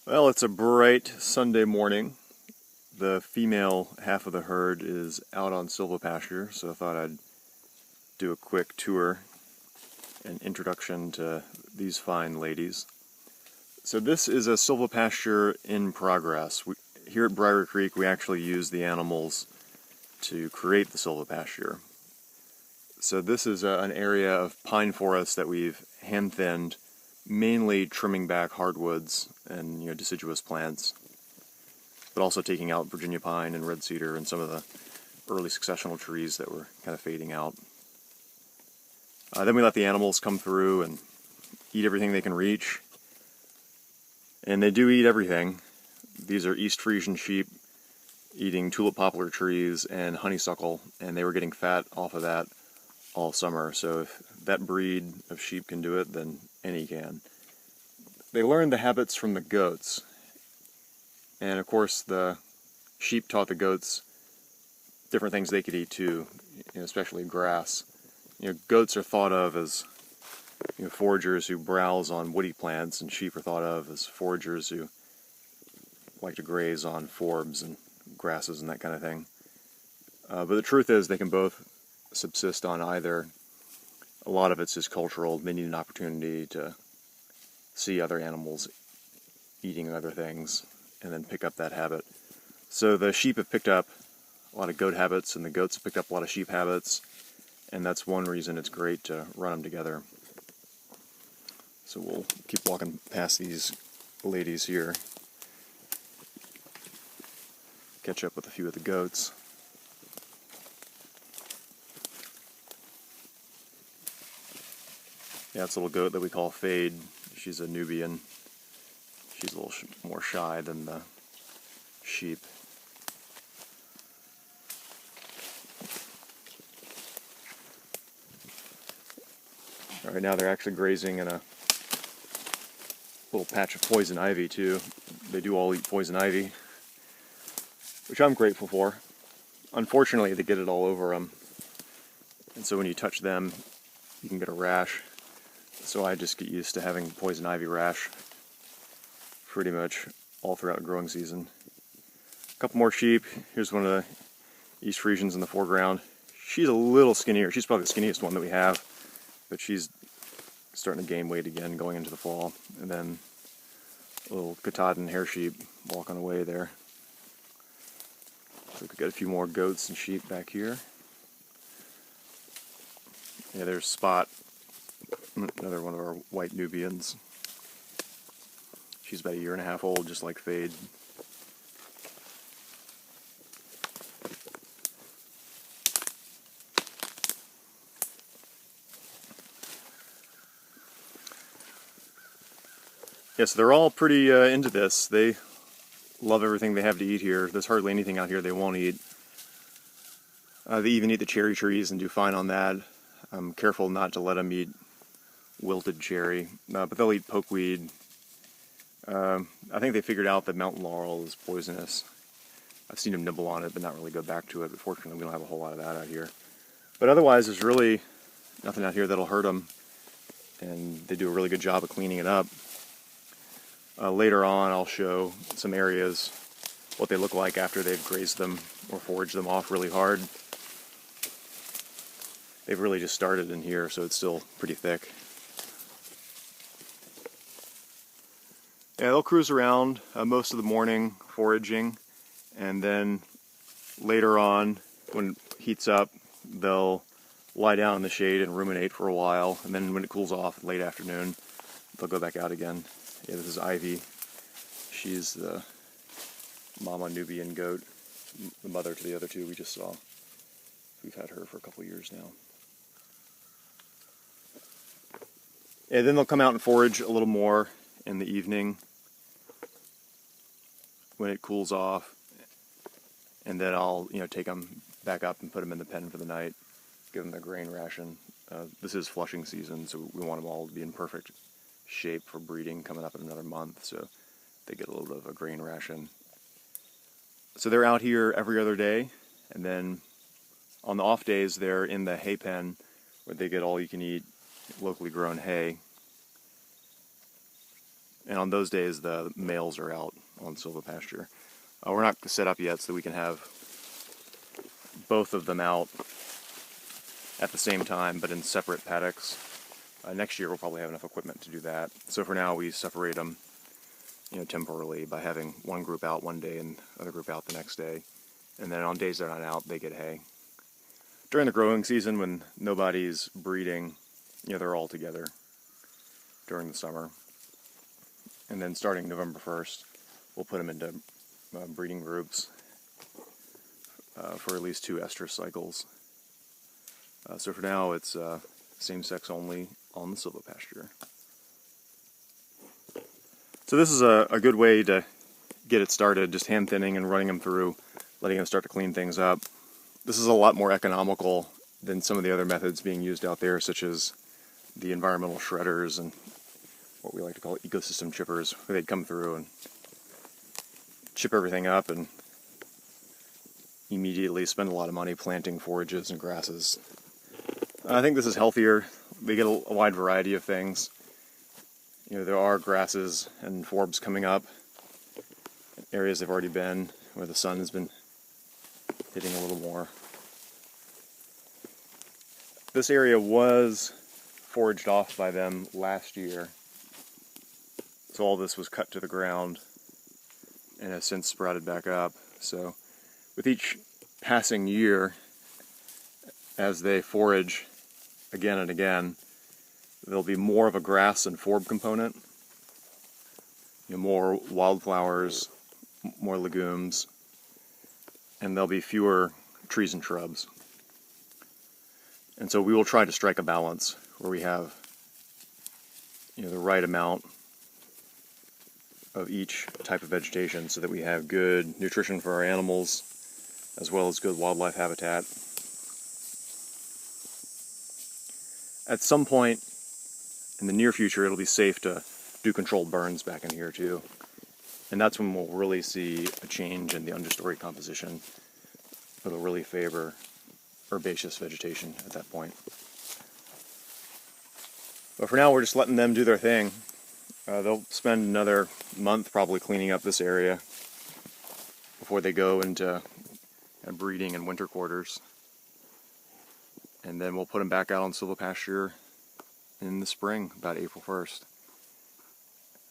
Well, it's a bright Sunday morning. The female half of the herd is out on Silvopasture, so I thought I'd do a quick tour and introduction to these fine ladies. So this is a Silvopasture in progress. Here at Briery Creek, we actually use the animals to create the Silvopasture. So this is an area of pine forest that we've hand-thinned, mainly trimming back hardwoods and deciduous plants, but also taking out Virginia pine and red cedar and some of the early successional trees that were kind of fading out. Then we let the animals come through and eat everything they can reach, and they do eat everything. These are East Frisian sheep eating tulip poplar trees and honeysuckle, and they were getting fat off of that all summer. So if that breed of sheep can do it, then any can. They learned the habits from the goats, and of course the sheep taught the goats different things they could eat too, especially grass. Goats are thought of as foragers who browse on woody plants, and sheep are thought of as foragers who like to graze on forbs and grasses and that kind of thing. But the truth is they can both subsist on either. A lot of it's just cultural. They need an opportunity to see other animals eating other things and then pick up that habit. So the sheep have picked up a lot of goat habits, and the goats have picked up a lot of sheep habits, and that's one reason it's great to run them together. So we'll keep walking past these ladies here, catch up with a few of the goats. Yeah, it's a little goat that we call Fade. She's a Nubian. She's a little more shy than the sheep. All right, now they're actually grazing in a little patch of poison ivy too. They do all eat poison ivy, which I'm grateful for. Unfortunately, they get it all over them, and so when you touch them, you can get a rash. So I just get used to having poison ivy rash pretty much all throughout the growing season. A couple more sheep. Here's one of the East Frisians in the foreground. She's a little skinnier. She's probably the skinniest one that we have, but she's starting to gain weight again going into the fall. And then a little Katahdin hair sheep walking away there. So we could get a few more goats and sheep back here. Yeah, there's Spot, another one of our white Nubians. She's about 1.5 years old, just like Fade. Yes, they're all pretty into this. They love everything they have to eat here. There's hardly anything out here they won't eat. They even eat the cherry trees and do fine on that. I'm careful not to let them eat wilted cherry, but they'll eat pokeweed. I think they figured out that mountain laurel is poisonous. I've seen them nibble on it, but not really go back to it. But fortunately, we don't have a whole lot of that out here. But otherwise, there's really nothing out here that'll hurt them, and they do a really good job of cleaning it up. Later on, I'll show some areas, what they look like after they've grazed them or foraged them off really hard. They've really just started in here, so it's still pretty thick. Yeah, they'll cruise around most of the morning foraging, and then later on, when it heats up, they'll lie down in the shade and ruminate for a while, and then when it cools off late afternoon, they'll go back out again. Yeah, this is Ivy. She's the mama Nubian goat, the mother to the other two we just saw. We've had her for a couple years now. Yeah, then they'll come out and forage a little more in the evening when it cools off, and then I'll take them back up and put them in the pen for the night, give them their grain ration. This is flushing season, so we want them all to be in perfect shape for breeding coming up in another month, so they get a little bit of a grain ration. So they're out here every other day, and then on the off days they're in the hay pen where they get all you can eat locally grown hay. and on those days the males are out on silvopasture. We're not set up yet so that we can have both of them out at the same time, but in separate paddocks. Next year we'll probably have enough equipment to do that. So for now we separate them, temporarily by having one group out one day and the other group out the next day. And then on days they're not out, they get hay. During the growing season, when nobody's breeding, they're all together during the summer. And then starting November 1st, we'll put them into breeding groups for at least 2 estrus cycles. So for now, it's same-sex only on the silvopasture. So this is a good way to get it started, just hand thinning and running them through, letting them start to clean things up. This is a lot more economical than some of the other methods being used out there, such as the environmental shredders and what we like to call ecosystem chippers, where they'd come through and chip everything up and immediately spend a lot of money planting forages and grasses. I think this is healthier. They get a wide variety of things. There are grasses and forbs coming up, areas they've already been, where the sun has been hitting a little more. This area was foraged off by them last year, so all this was cut to the ground and has since sprouted back up. So with each passing year, as they forage again and again, there'll be more of a grass and forb component, more wildflowers, more legumes, and there'll be fewer trees and shrubs. And so we will try to strike a balance where we have the right amount of each type of vegetation so that we have good nutrition for our animals as well as good wildlife habitat. At some point in the near future, it'll be safe to do controlled burns back in here too. And that's when we'll really see a change in the understory composition. It'll really favor herbaceous vegetation at that point. But for now, we're just letting them do their thing. They'll spend another month probably cleaning up this area before they go into breeding and winter quarters. And then we'll put them back out on silvopasture in the spring, about April 1st.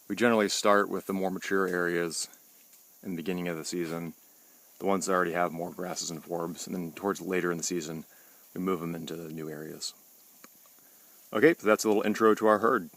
We generally start with the more mature areas in the beginning of the season, the ones that already have more grasses and forbs, and then towards later in the season, we move them into the new areas. Okay, so that's a little intro to our herd.